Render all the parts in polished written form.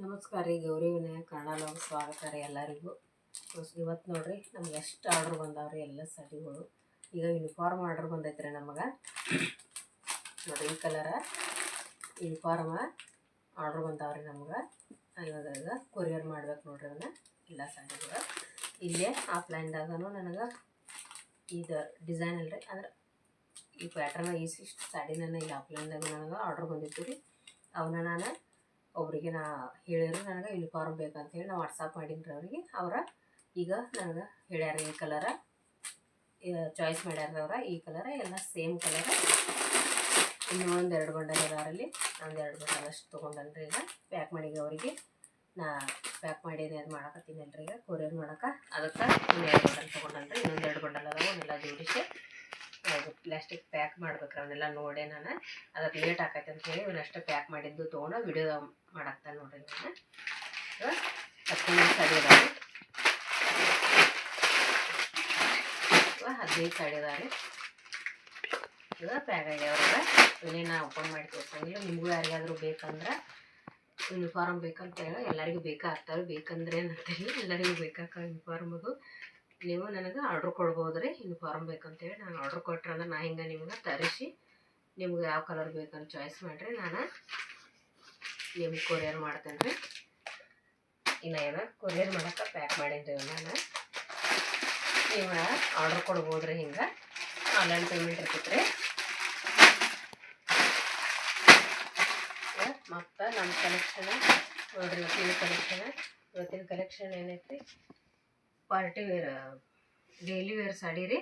ನಮಸ್ಕಾರ ರೀ. ಗೌರಿ ವಿನಾಯಕ ಕನ್ನಡ ಸ್ವಾಗತ ರೀ ಎಲ್ಲರಿಗೂ. ಇವತ್ತು ನೋಡ್ರಿ ನಮ್ಗೆ ಎಷ್ಟು ಆರ್ಡ್ರ್ ಬಂದಾವ್ರಿ ಎಲ್ಲ ಸಡಿಗಳು. ಈಗ ಯೂನಿಫಾರ್ಮ್ ಆರ್ಡ್ರ್ ಬಂದೈತೆ ರೀ ನಮಗೆ. ನೋಡಿರಿ ಈ ಕಲರ ಯೂನಿಫಾರ್ಮ ಆರ್ಡ್ರ್ ಬಂದಾವ್ರಿ ನಮ್ಗೆ. ಇವಾಗ ಕೊರಿಯರ್ ಮಾಡ್ಬೇಕು ನೋಡ್ರಿ ಅದನ್ನು ಎಲ್ಲ ಸಡಿಗಳು. ಇಲ್ಲೇ ಆಫ್ಲೈನ್ದಾಗೂ ನನಗೆ ಇದು ಡಿಸೈನ್ ಅಲ್ರಿ, ಅಂದ್ರೆ ಈ ಪ್ಯಾಟ್ರನ್ನ ಇಷ್ಟು ಸಾಡಿನ ಇಲ್ಲಿ ಆಫ್ಲೈನ್ದಾಗ ನನಗೆ ಆರ್ಡ್ರ್ ಬಂದಿತ್ತು ರೀ. ಅವನ್ನ ನಾನು ಒಬ್ಬರಿಗೆ ಹೇಳಿದ್ರು ನನಗೆ ಯೂನಿಫಾರ್ಮ್ ಬೇಕಂತೇಳಿ ನಾವು ವಾಟ್ಸಪ್ ಮಾಡೀನಿ ಅವ್ರಿಗೆ. ಈಗ ನನಗೆ ಹೇಳ್ಯಾರ ಈ ಕಲರ ಚಾಯ್ಸ್ ಮಾಡ್ಯಾರ ಅವ್ರ. ಈ ಕಲರ ಎಲ್ಲ ಸೇಮ್ ಕಲರ. ಇನ್ನೂ ಒಂದೆರಡು ಬಂಡಲ್ ಅದಾರಲ್ಲಿ, ಒಂದೆರಡು ಬಂಡಲ್ ಅಷ್ಟು ತೊಗೊಂಡಲ್ರಿ. ಈಗ ಪ್ಯಾಕ್ ಮಾಡಿ ಅವರಿಗೆ ಪ್ಯಾಕ್ ಮಾಡಿ ಅದು ಮಾಡಕತ್ತೀನಲ್ರಿ ಈಗ ಕೊರಿಯರ್ ಮಾಡೋಕೆ. ಅದಕ್ಕೆ ಇನ್ನೆರಡು ಬಂಡಲ್ ತೊಗೊಂಡಲ್ರಿ. ಇನ್ನೊಂದೆರಡು ಬಂಡಲ್ ಅದಾವ, ಅವನ್ನೆಲ್ಲ ಜೋಡಿಸಿ ಪ್ಲಾಸ್ಟಿಕ್ ಪ್ಯಾಕ್ ಮಾಡ್ಬೇಕ್ರಿ. ಅವನ್ನೆಲ್ಲ ನೋಡೇ ನಾನು ಅದಕ್ಕೆ ಲೇಟ್ ಆಕೈತೆ ಅಂತೇಳಿ ಇವನ್ನಷ್ಟು ಪ್ಯಾಕ್ ಮಾಡಿದ್ದು ತೊಗೊಂಡು ವಿಡಿಯೋ ಮಾಡಾಕ್ತಾನೆ ನೋಡ್ರಿ. ನಾನು ಹದಿನೈದು ಸಾಡಿ ಅದಾವೆ, 15 ಸಾಡಿ ಅದಾವೆ ಈಗ ಪ್ಯಾಕ್ ಆಗ್ಯಾವ್ರ. ಇವನ್ನೇ ನಾ ಓಪನ್ ಮಾಡಿ ತೋರ್ಸಂಗಿಲ್ಲ. ನಿಮಗೂ ಯಾರಿಗಾದ್ರೂ ಬೇಕಂದ್ರೆ ಯೂನಿಫಾರ್ಮ್ ಬೇಕಂತ ಹೇಳಿ ಎಲ್ಲರಿಗೂ ಬೇಕಾಗ್ತವೆ. ಬೇಕಂದ್ರೆ ಏನಂತೇಳಿ ಎಲ್ಲರಿಗೂ ಬೇಕಾಕ ಯೂನಿಫಾರ್ಮ್. ಅದು ನೀವು ನನಗೆ ಆರ್ಡ್ರ್ ಕೊಡ್ಬೋದು ರೀ. ಯೂನಿಫಾರ್ಮ್ ಬೇಕಂತೇಳಿ ನಾನು ಆರ್ಡ್ರ್ ಕೊಟ್ರೆ ಅಂದ್ರೆ ನಾ ಹಿಂಗೆ ನಿಮ್ಗೆ ತರಿಸಿ ನಿಮ್ಗೆ ಯಾವ ಕಲರ್ ಬೇಕಂತ ಚಾಯ್ಸ್ ಮಾಡಿರಿ. ನಾನು ನಿಮ್ಗೆ ಕೊರಿಯರ್ ಮಾಡ್ತೇನೆ ರೀ. ಇನ್ನು ಏನೋ ಕೊರಿಯರ್ ಮಾಡೋಕೆ ಪ್ಯಾಕ್ ಮಾಡೀನಿ ರೀ ನಾನು. ನೀವು ಆರ್ಡ್ರ್ ಕೊಡ್ಬೋದು ರೀ. ಹಿಂಗೆ ಆನ್ಲೈನ್ ಪೇಮೆಂಟ್ ಇರ್ತೈತೆ ರೀ. ಮತ್ತು ನಮ್ಮ ಕಲೆಕ್ಷನ್ ನೋಡಿರಿ, ಇವತ್ತಿನ ಕಲೆಕ್ಷನ್ ಏನೈತೆ ರೀ, party wear daily wear sari ರೀ.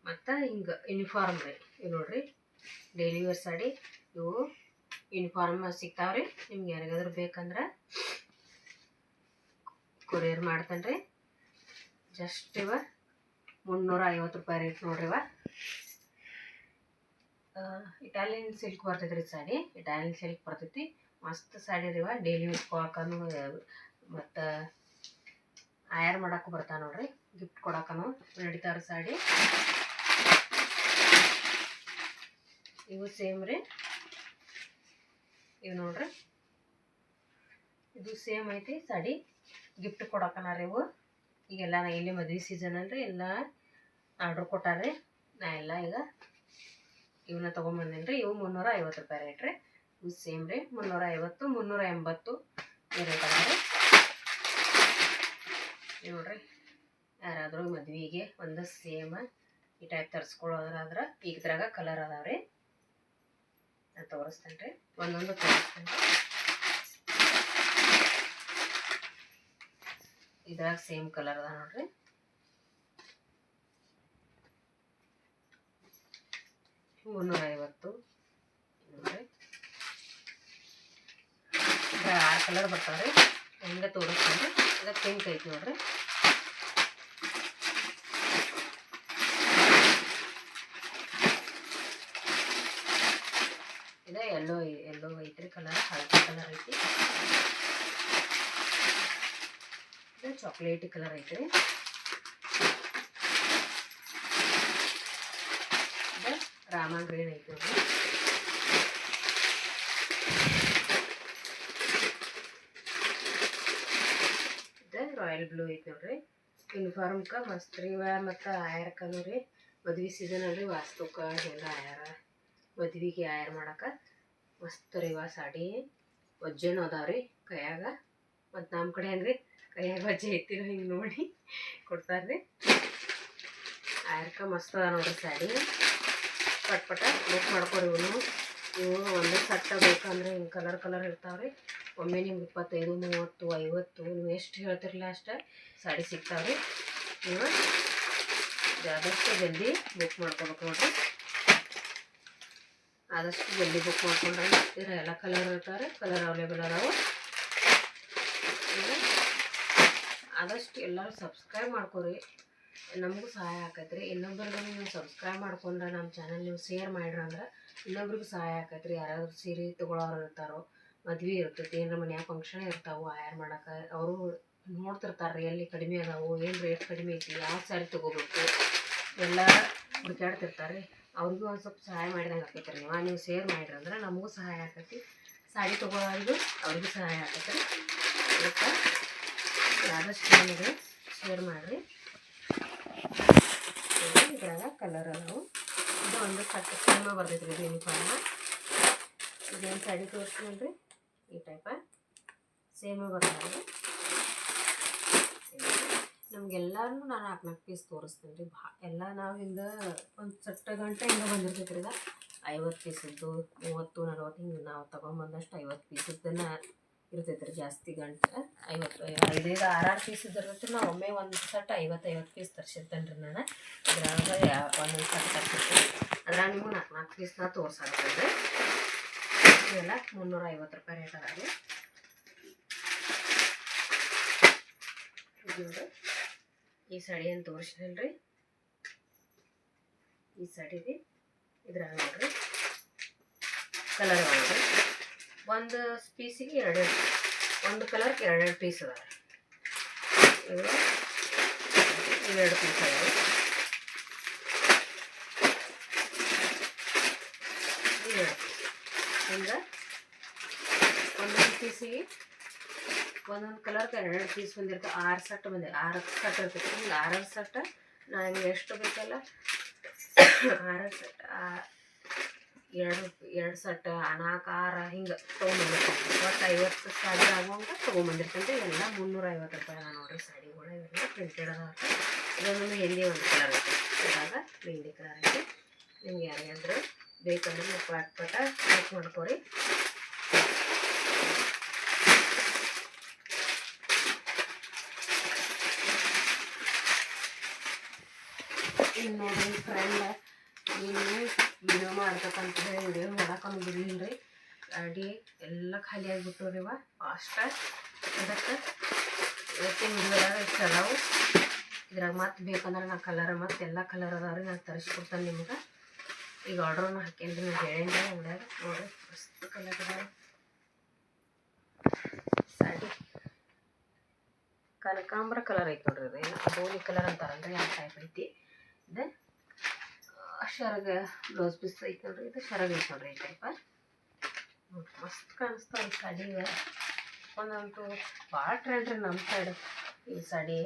ಮತ್ತು ಹಿಂಗೆ ಯೂನಿಫಾರ್ಮ್ ರೀ. ಇವು ನೋಡಿರಿ ಡೈಲಿ ವೇರ್ ಸಾಡಿ. ಇವು ಯೂನಿಫಾರ್ಮ್ ಸಿಗ್ತಾವ್ರಿ. ನಿಮ್ಗೆ ಯಾರಿಗಾದ್ರೂ ಬೇಕಂದ್ರೆ ಕೊರಿಯರ್ ಮಾಡ್ತೇನೆ ರೀ. ಜಸ್ಟ್ ಇವ 350 ರೂಪಾಯಿ ರೇಟ್ ನೋಡ್ರಿ. ಇಟಾಲಿಯನ್ ಸಿಲ್ಕ್ ಬರ್ತೈತೆ ರೀ ಸಾಡಿ. ಇಟಾಲಿಯನ್ ಸಿಲ್ಕ್ ಬರ್ತೈತಿ, ಮಸ್ತ್ ಸಾಡಿ ರೀ. ಡೈಲಿ ಯೂಸ್ ಕೊಡಕ್ಕೂ ಮತ್ತು ಆಯರ್ ಮಾಡೋಕ್ಕೂ ಬರ್ತಾವೆ ನೋಡ್ರಿ. ಗಿಫ್ಟ್ ಕೊಡಕ್ಕೂ ನಡೀತಾವ್ರಿ ಸಾಡಿ. ಇವು ಸೇಮ್ ರೀ. ಇವು ನೋಡ್ರಿ, ಇದು ಸೇಮ್ ಐತಿ ಸಾಡಿ. ಗಿಫ್ಟ್ ಕೊಡಕ್ಕನ ರೀ ಇವು. ಈಗೆಲ್ಲ ನಾ ಇಲ್ಲಿ ಮದುವೆ ಸೀಸನ್ ಅಲ್ರಿ, ಎಲ್ಲ ಆರ್ಡ್ರ್ ಕೊಟ್ಟಾರ್ರಿ. ನಾ ಎಲ್ಲ ಈಗ ಇವನ್ನ ತೊಗೊಂಬಂದೇನಿ ರೀ. ಇವು 350 ರೂಪಾಯಿ ರೇಟ್ ರೀ. ಇವು ಸೇಮ್ ರೀ. 350, 380 ರೇಟ್ ಅದ ರೀ. ನೋಡ್ರಿ, ಯಾರಾದರೂ ಮದುವೆಗೆ ಒಂದು ಸೇಮ್ ಈ ಟೈಪ್ ತರಿಸ್ಕೊಳ್ಳೋದ್ರಾದ್ರೆ ಇದ್ರಾಗ ಕಲರ್ ಅದಾವ್ರಿ. ನಾನು ತೋರಿಸ್ತೇನೆ ರೀ, ಒಂದೊಂದು ತೋರಿಸ್ತೇನೆ ರೀ. ಇದ್ರಾಗ ಸೇಮ್ ಕಲರ್ ಅದ ನೋಡ್ರಿ. $350 ನೋಡ್ರಿ. ಇದ್ರಾಗ 6 ಕಲರ್ ಬರ್ತಾವ್ರಿ. ಹೆಂಗೆ ತೋರಿಸ್ತೀನಿ ರೀ. ಇದು ಪಿಂಕ್ ಐತಿ ನೋಡ್ರಿ. ಇದು ಎಲ್ಲೋ ಐತ್ರಿ ಕಲರ್, ಹಳದಿ ಕಲರ್ ಐತಿ. ಇದು ಚಾಕ್ಲೇಟ್ ಕಲರ್ ಐತ್ರಿ. ಇದು ರಾಮ ಗ್ರೀನ್ ಐತಿ ನೋಡ್ರಿ. ಇದು ರಾಯಲ್ ಬ್ಲೂ ಐತಿ ನೋಡ್ರಿ. ಯೂನಿಫಾರ್ಮ್ಗೆ ಮಸ್ತ್ ರೀ. ಮತ್ತು ಆಯರ್ಕನು ರೀ. ಮದ್ವೆ ಸೀಸನ್ ಅಲ್ರಿ, ವಾಸ್ತುಕ್ಕೆ ಎಲ್ಲ ಆಯಾರ, ಮದ್ವೆಗೆ ಆಯರ್ ಮಾಡೋಕೆ ಮಸ್ತ್ ರೀ. ಸಾಡಿ ವಜ್ಜೆನೂ ಅದಾವ್ರಿ ಕೈಯಾಗ. ಮತ್ತು ನಮ್ಮ ಕಡೆ ಏನ್ರಿ ಕೈಯಾಗ ವಜ್ಜೆ ಐತಿರೋ ಹಿಂಗೆ ನೋಡಿ ಕೊಡ್ತಾರ್ರಿ. ಆಯರ್ಕ ಮಸ್ತ್ ಅದ ನೋಡ್ರಿ ಸಾಡಿ. ಪಟ್ ಬುಕ್ ಮಾಡ್ಕೊರಿ. ಇವು ಒಂದೇ ಸಟ್ಟ ಬೇಕಂದ್ರೆ ಹಿಂಗೆ ಕಲರ್ ಇರ್ತಾವ್ರಿ. ಒಮ್ಮೆ ನಿಮ್ಗೆ 25, 30, 50 ನೀವು ಎಷ್ಟು ಹೇಳ್ತಿರಲ್ಲ ಅಷ್ಟು ಸಾಡಿ ಸಿಗ್ತಾವ್ರಿ. ನೀವು ಆದಷ್ಟು ಜಲ್ದಿ ಬುಕ್ ಮಾಡ್ಕೊಬೇಕು ನೋಡ್ರಿ. ಆದಷ್ಟು ಜಲ್ದಿ ಬುಕ್ ಮಾಡ್ಕೊಂಡ್ರೆ ಇದ್ರ ಎಲ್ಲ ಕಲರ್ ಇರ್ತಾರೆ. ಕಲರ್ ಅವೈಲೇಬಲ್ ಅದಾವೆ. ಆದಷ್ಟು ಎಲ್ಲರೂ ಸಬ್ಸ್ಕ್ರೈಬ್ ಮಾಡ್ಕೊರಿ. ನಮಗೂ ಸಹಾಯ ಆಕೈತ್ರಿ. ಇನ್ನೊಬ್ರಿಗೆ ನೀವು ಸಬ್ಸ್ಕ್ರೈಬ್ ಮಾಡ್ಕೊಂಡ್ರೆ ನಮ್ಮ ಚಾನಲ್ ನೀವು ಶೇರ್ ಮಾಡಿರಂದ್ರೆ ಇನ್ನೊಬ್ರಿಗೂ ಸಹಾಯ ಆಕೈತ್ರಿ. ಯಾರಾದ್ರೂ ಸೀರೆ ತೊಗೊಳೋರು ಇರ್ತಾರೋ, ಮದ್ವೆ ಇರ್ತೈತಿ, ಏನಾರ ಮನ್ಯಾಗ ಫಂಕ್ಷನ್ ಇರ್ತಾವೆ, ಆಯರ್ ಮಾಡೋಕೆ ಅವರು ನೋಡ್ತಿರ್ತಾರೆ ಎಲ್ಲಿ ಕಡಿಮೆ ಅದಾವು, ಏನು ರೇಟ್ ಕಡಿಮೆ ಐತಿ, ಯಾವ ಸ್ಯಾರಿ ತೊಗೋಬೇಕು ಎಲ್ಲ ಹುಡುಕಾಡ್ತಿರ್ತಾರೆ. ಅವ್ರಿಗೂ ಒಂದು ಸ್ವಲ್ಪ ಸಹಾಯ ಮಾಡಿದಂಗೆ ಆಕೈತೆ ರೀ. ನೀವು ಶೇರ್ ಮಾಡಿರಿ ಅಂದ್ರೆ ನಮಗೂ ಸಹಾಯ ಆಕೈತಿ. ಸಾಡಿ ತೊಗೊಳೋರಿಗೂ ಅವ್ರಿಗೂ ಸಹಾಯ ಆಗತ್ತೆ ರೀ. ಅದಕ್ಕೆ ಆದಷ್ಟು ನನಗೆ ಶೇರ್ ಮಾಡಿರಿ. ಇದ್ರಾಗ ಕಲರ್ ಅದಾವು. ಇದು ಒಂದು ಕಟ್ ಸೇಮ ಬರ್ತೈತೆ ರೀ. ಇದು ಯೂನಿಫಾರ್ಮ ಇದೇನು ಸಾಡಿ ತೋರಿಸ್ತೀನಿ ರೀ. ಈ ಟೈಪ ಸೇಮ ಬರ್ತಾವೆ. ನಮಗೆಲ್ಲರೂ ನಾನು 4 ಪೀಸ್ ತೋರಿಸ್ತೀನಿ ರೀ. ಎಲ್ಲ ನಾವು ಹಿಂಗೆ ಒಂದು ಸಟ್ಟ ಗಂಟೆ ಹಿಂಗೆ ಬಂದಿರ್ತೈತೆ ರೀ. ಇದು 50 ಪೀಸದ್ದು 30 40 ಹಿಂಗೆ ನಾವು ತೊಗೊಂಬಂದಷ್ಟು 50 ಪೀಸದ್ದನ್ನು ಇರ್ತೈತೆ ರೀ. ಜಾಸ್ತಿ ಗಂಟೆ 50 5 6 ಪೀಸ್ ಇದ್ದಿರ್ತೈತೆ. ನಾವು ಒಮ್ಮೆ ಒಂದು ಸಟ್ 50 ಪೀಸ್ ತರಿಸಿರ್ತೇನೆ ರೀ. ನಾನು ಇದ್ರಾಗ ಒಂದೊಂದು ಸಟ್ ತರಿಸಿರ್ತೀನಿ. ಅದ್ರಾಗ ನಿಮ್ಗೆ 4 ಪೀಸ್ನ ತೋರ್ಸಾಗ್ತದೆ. ಇವೆಲ್ಲ 350 ರೂಪಾಯಿ ರೇಟ್ ಅದ ರೀ. ಇದು ಈ ಸಾಡಿ ಏನು ತೋರಿಸಿದಲ್ಲ ರೀ. ಈ ಸಾಡಿಗೆ ಇದ್ರಾಗ ನೋಡ್ರಿ ಕಲರ್ ನೋಡ್ರಿ. ಒಂದು ಪೀಸಿಗೆ ಒಂದು ಕಲರ್ಗೆ 2 ಪೀಸ್ ಅದಾವೆ. ಇವೆರಡು ಪೀಸ್ ಅದಾವೆ. ಹಿಂಗೆ ಒಂದೊಂದು ಪೀಸಿಗೆ ಒಂದೊಂದು ಕಲರ್ಗೆ 2 ಪೀಸ್ ಬಂದಿರ್ತವೆ. 6 ಸೆಟ್ ಬಂದಿದೆ. 6 ಸೆಟ್ ಇರ್ತೈತೆ. ಹಿಂಗೆ 6 ಸೆಟ್ ನಾನು ಎಷ್ಟು ಬೇಕಲ್ಲ 6 ಸೆಟ್ 2 ಸೆಟ್ 4 6 ಹಿಂಗೆ ತೊಗೊಂಬಂದಿರ್ತೇನೆ. ಒಟ್ಟು 50 ಸಾಡಿ ಆಗುವಂಗೆ ತೊಗೊಂಬಂದಿರ್ತೇನೆ. ಎಲ್ಲ 350 ರೂಪಾಯಿ ಅದ ನೋಡಿರಿ ಸಾಡಿಗಳು. ಇವೆಲ್ಲ ಪ್ರಿಂಟೆಡ್ ಅದಾವ. ಇದೊಂದು ಮೆಹಂದಿ ಒಂದು ಕಲರ್ ಐತೆ. ಇವಾಗ ಮೆಹಂದಿ ಕಲರ್ ಐತೆ. ನಿಮ್ಗೆ ಯಾರಿಗಾದ್ರೂ ಬೇಕಂದ್ರೆ ನೀವು ಪಟ ಚೆಕ್ ಮಾಡ್ಕೊರಿ. ಇನ್ನು ನೋಡ್ರಿ ಫ್ರೆಂಡ್ ಇನ್ನು ವಿಡಿಯೋ ಮಾಡ್ಬೇಕಂತ ಹೇಳಿ ವಿಡಿಯೋ ಮಾಡೋಕೊಂಡು ಬಿಡಲಿಲ್ಲ ರೀ. ಗಾಡಿ ಎಲ್ಲ ಖಾಲಿ ಆಗಿಬಿಟ್ಟು ರೀ ಫಾಸ್ಟ್. ಅದಕ್ಕೆ ಇವತ್ತಿನ ವಿಡಿಯೋದಾಗ ಇಷ್ಟು ಅದಾವು. ಇದ್ರಾಗ ಮತ್ತೆ ಬೇಕಂದ್ರೆ ನಾ ಕಲರ್ ಮತ್ತು ಎಲ್ಲ ಕಲರ್ ಅದಾವ ರೀ. ನಾನು ತರಿಸ್ಕೊಡ್ತೇನೆ ನಿಮ್ಗೆ. ಈಗ ಆರ್ಡ್ರನ್ನ ಹಾಕೇನಿ ರೀ. ನಾನು ಹೇಳೇನಿ ರೀ ಅಂಗಡಿಯಾಗ. ನೋಡಿರಿ ಮಸ್ತ್ ಕಲರ್ ಅದಾವೆ. ಸಾಡಿ ಕನಕಾಂಬರ ಕಲರ್ ಐತೆ ನೋಡ್ರಿ. ಇದು ಬೋಲಿ ಕಲರ್ ಅಂತಾರಲ್ರಿ ಆ ಟೈಪ್ ಐತಿ. ಇದು ಶರಗ ಬ್ಲೌಸ್ ಪೀಸ್ ಐತೆ ನೋಡ್ರಿ. ಇದು ಶರಗ ಐತೆ ನೋಡ್ರಿ ಈ ಟೈಪ. ಮಸ್ತ್ ಕಾಣಿಸ್ತಾವೆ ಈ ಸಾಡಿ. ಒಂದಂತೂ ಭಾಳ ಟ್ರೆಂಡ್ ರೀ ನಮ್ಮ ಸೈಡ್ ಈ ಸಾಡಿ.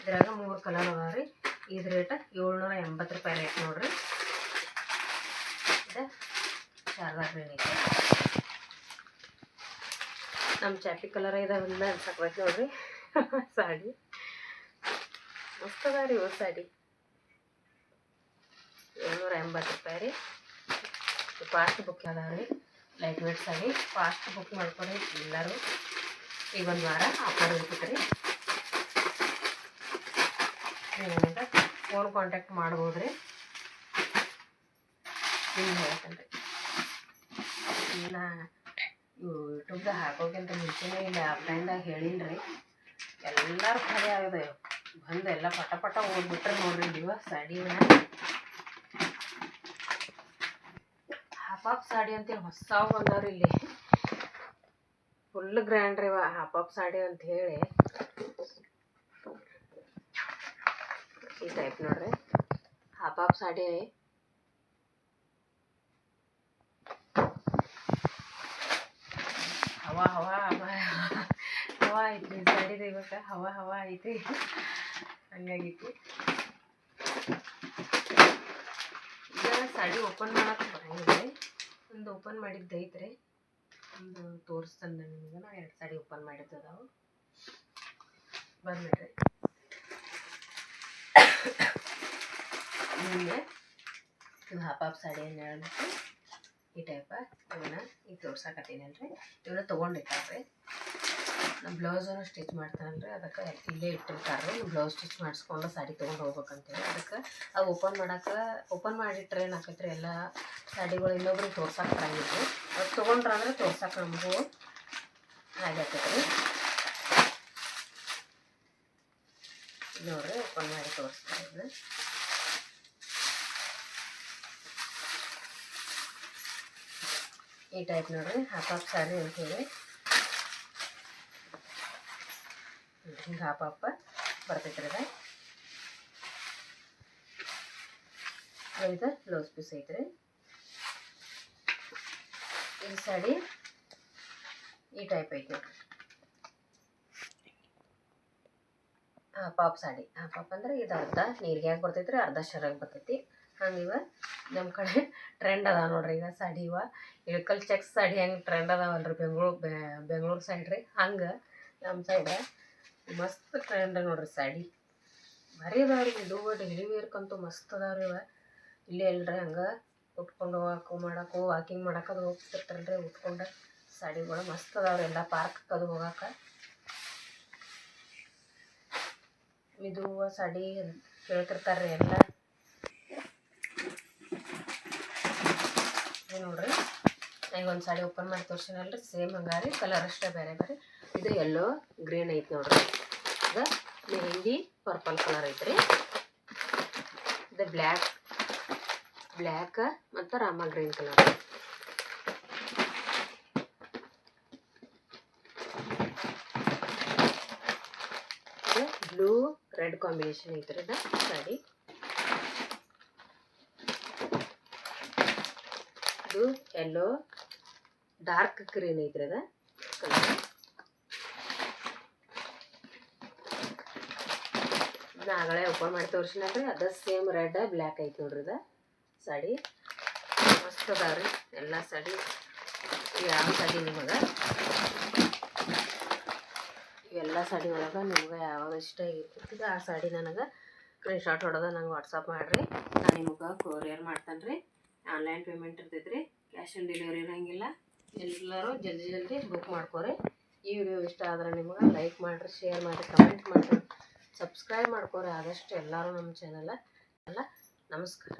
ಇದ್ರಾಗ 3 ಕಲರ್ ಅದಾವ ರೀ. ಇದು ರೇಟ್ 780 ರೂಪಾಯಿ ರೇಟ್ ನೋಡ್ರಿ. ಇದು ಶಾರದಾ ಗ್ರೀನ್ ಐತೆ. ನಮ್ಮ ಚಾಪಿ ಕಲರ್ ಇದಾವೆಲ್ಲ ಅನ್ಸಕ್ಬೇಕು ನೋಡ್ರಿ ಸಾಡಿ. ಮಸ್ತ್ ಅದ ರೀ ಇವು ಸಾಡಿ. 780 ರೂಪಾಯಿ ರೀ. ಫಾಸ್ಟ್ ಬುಕ್ ಅದಾವ ರೀ. Lightweight sari fast book ಮಾಡ್ಕೊರಿ ಎಲ್ಲರೂ. ಈಗ ಒಂದು ವಾರ ಆಫರ್ ಇರ್ತೈತೆ ರೀ. ಏನಂತ ಫೋನ್ ಕಾಂಟ್ಯಾಕ್ಟ್ ಮಾಡ್ಬೋದು ರೀ. ಹಿಂಗೆ ಹೇಳ್ತೇನೆ ರೀ. ನಾ ಯೂಟ್ಯೂಬ್ದಾಗ ಹಾಕೋಕ್ಕಿಂತ ಮುಂಚೆನೇ ಇಲ್ಲ ಆಫ್ಲೈನ್ದಾಗ ಹೇಳೀನಿ ರೀ. ಎಲ್ಲರೂ ಖಾಲಿ ಆಗಿದೆ. ಬಂದು ಎಲ್ಲ ಪಟ ಓದ್ಬಿಟ್ರೆ ನೋಡ್ರಿ ಇವ ಸಾಡಿನ. ಹಾಫ್ ಸಾಡಿ ಅಂತೇಳಿ ಹೊಸವು ಬಂದವ್ರಿ ಇಲ್ಲಿ. ಫುಲ್ ಗ್ರ್ಯಾಂಡ್ ರೀ ಹಾಫ್ ಸಾಡಿ ಅಂತ ಹೇಳಿ. ಈ ಟೈಪ್ ನೋಡ್ರಿ ಹಾಫ್ ಸಾಡಿ. ಹವಾ ಐತ್ರಿ ಸಾಡಿದ ಇವಾಗ. ಹವಾ ಐತಿ. ಹಂಗಾಗೈತಿ. ಈಗ ಸಾಡಿ ಓಪನ್ ಮಾಡಕ್ಕೆ ಬರಂಗಿಲ್ಲ. ಒಂದು ಓಪನ್ ಮಾಡಿದ್ದು ಐತ್ರಿ. ಒಂದು ತೋರಿಸ್ತಾನೆ ನಾನು ನಿಮ್ಗೆ. ನಾ 2 ಸಾಡಿ ಓಪನ್ ಮಾಡಿದ್ದದಾವು. ಬಂದ್ಬಿಡ್ರಿ. ನಿಮಗೆ ಇದು ಹಾಫ್ ಸಾಡಿ ಏನು ಹೇಳ್ಬಿಟ್ಟು ಈ ಟೈಪ ಇವನ್ನ ಈಗ ತೋರ್ಸಕತ್ತೀನಲ್ರಿ. ಇವನ್ನ ತೊಗೊಂಡಿರ್ತಾರ್ರಿ. ನಮ್ಮ ಬ್ಲೌಸನ್ನು ಸ್ಟಿಚ್ ಮಾಡ್ತಾನಲ್ರಿ. ಅದಕ್ಕೆ ಇಲ್ಲೇ ಇಟ್ಟಿರ್ತಾರೆ. ಬ್ಲೌಸ್ ಸ್ಟಿಚ್ ಮಾಡಿಸ್ಕೊಂಡು ಸಾಡಿ ತೊಗೊಂಡು ಹೋಗ್ಬೇಕಂತೇಳಿ. ಅದಕ್ಕೆ ಅದು ಓಪನ್ ಮಾಡಿಟ್ರೆ ಏನಾಕೈತ್ರಿ ಎಲ್ಲ ಸಾಡಿಗಳು ಇನ್ನೊಬ್ರಿಗೆ ತೋರ್ಸಕ್ಕೆ ಬರಂಗಿಲ್ಲ. ಅದು ತೊಗೊಂಡ್ರೆ ಅಂದ್ರೆ ತೋರ್ಸಕ್ಕೆ ನಮಗೂ ಆಗತ್ತೈತ್ರಿ. ನೋಡ್ರಿ ಓಪನ್ ಮಾಡಿ ತೋರಿಸ್ತಾ ಇದ್ದು. ಈ ಟೈಪ್ ನೋಡ್ರಿ ಹಾಫ್ ಸಾಡಿ ಅಂತೇಳಿ. ಹಿಂಗೆ ಹಾಫ್ ಬರ್ತೈತ್ರಿ. ಇದು ಬ್ಲೌಸ್ ಪೀಸ್ ಐತ್ರಿ. ಈ ಸಾಡಿ ಈ ಟೈಪ್ ಐತಿ ನೋಡ್ರಿ. ಪಾಪ್ ಸಾಡಿ. ಪಾಪ್ ಅಂದ್ರೆ ಇದು ಅರ್ಧ ನೀರಿಗೆ ಯಾಕೆ ಬರ್ತೈತ್ರಿ, ಅರ್ಧ ಶರಾಗಿ ಬರ್ತೈತಿ. ಹಂಗೆ ಇವ ನಮ್ಮ ಕಡೆ ಟ್ರೆಂಡ್ ಅದಾವ ನೋಡ್ರಿ ಈಗ ಸಾಡಿ. ಇಳಕಲ್ ಚೆಕ್ಸ್ ಸಾಡಿ ಹೆಂಗೆ ಟ್ರೆಂಡ್ ಅದಾವಲ್ರಿ ಬೆಂಗಳೂರು ಸೈಡ್ ರೀ, ಹಂಗೆ ನಮ್ಮ ಸೈಡ್ ಮಸ್ತ್ ಟ್ರೆಂಡ್ ನೋಡ್ರಿ ಸಾಡಿ. ಭಾರಿ ಅದಾವ್ರಿ. ಡೈಲಿ ವೇರ್ಕಂತೂ ಮಸ್ತ್ ಅದಾವ್ರಿ ಇವ. ಇಲ್ಲೇ ಅಲ್ರಿ ಹಂಗೆ ಉಟ್ಕೊಂಡು ವಾಕಿಂಗ್ ಮಾಡಕ್ಕೆ ಹೋಗ್ತಿರ್ತಾರಲ್ರಿ, ಉಟ್ಕೊಂಡು ಸಾಡಿಗಳು ಮಸ್ತ್ ಅದಾವ್ರಿ. ಎಲ್ಲ ಪಾರ್ಕ್ ಅದು ಹೋಗಕ್ಕೆ ಇದು ಸಾಡಿ ಕೇಳ್ತಿರ್ತಾರ್ರಿ ಎಲ್ಲ. ನೋಡ್ರಿ ಈಗ ಒಂದು ಸಾಡಿ ಓಪನ್ ಮಾಡಿ ತೋರ್ಸಿನಲ್ರಿ, ಸೇಮ್ ಹಂಗಾರಿ, ಕಲರ್ ಅಷ್ಟೇ ಬೇರೆ ಬೇರೆ. ಇದು ಯೆಲ್ಲೋ ಗ್ರೀನ್ ಐತಿ ನೋಡ್ರಿ. ಇದು ಮೆಹಂದಿ ಪರ್ಪಲ್ ಕಲರ್ ಐತ್ರಿ. ಇದು ಬ್ಲ್ಯಾಕ್ ಮತ್ತು ರಾಮ ಗ್ರೀನ್ ಕಲರ್. ಇದು ಬ್ಲೂ ರೆಡ್ ಕಾಂಬಿನೇಷನ್ ಐತ್ರಿ ಇದು ಸಾಡಿ. ಇದು ಯೆಲ್ಲೋ ಡಾರ್ಕ್ ಗ್ರೀನ್ ಐತ್ರಿ ಅದ ಕಲರ್. ಇದನ್ನ ಆಗಲೇ ಓಪನ್ ಮಾಡಿ ತೋರಿಸಿನಲ್ರಿ, ಅದ ಸೇಮ್ ರೆಡ್ ಬ್ಲ್ಯಾಕ್ ಐತಿ ನೋಡ್ರಿ ಇದು ಸಾಡಿ. ಮಸ್ತ್ ಅದಾವ್ರಿ ಎಲ್ಲ ಸಾಡಿ. ಯಾವ ಸಾಡಿ ನಿಮಗೆ ಇವೆಲ್ಲ ಸಾಡಿ ಒಳಗೆ ನಿಮ್ಗೆ ಯಾವಾಗ ಇಷ್ಟ ಆಗಿರ್ತೈತಿ ಆ ಸಾಡಿ ನನಗೆ ಸ್ಕ್ರೀನ್ ಶಾಟ್ ಹೊಡೆದ ನಂಗೆ ವಾಟ್ಸಪ್ ಮಾಡಿರಿ. ನಾನು ನಿಮ್ಗೆ ಕೊರಿಯರ್ ಮಾಡ್ತಾನೆ ರೀ. ಆನ್ಲೈನ್ ಪೇಮೆಂಟ್ ಇರ್ತೈತೆ ರೀ, ಕ್ಯಾಶ್ ಆನ್ ಡೆಲಿವರಿ ಇರೋಂಗಿಲ್ಲ. ಎಲ್ಲರೂ ಜಲ್ದಿ ಬುಕ್ ಮಾಡ್ಕೊರಿ. ಈ ವಿಡಿಯೋ ಇಷ್ಟ ಆದ್ರೆ ನಿಮ್ಗೆ ಲೈಕ್ ಮಾಡಿರಿ, ಶೇರ್ ಮಾಡಿರಿ, ಕಮೆಂಟ್ ಮಾಡಿರಿ, ಸಬ್ಸ್ಕ್ರೈಬ್ ಮಾಡ್ಕೊರಿ ಆದಷ್ಟು ಎಲ್ಲರೂ ನಮ್ಮ ಚಾನಲ್. ನಮಸ್ಕಾರ.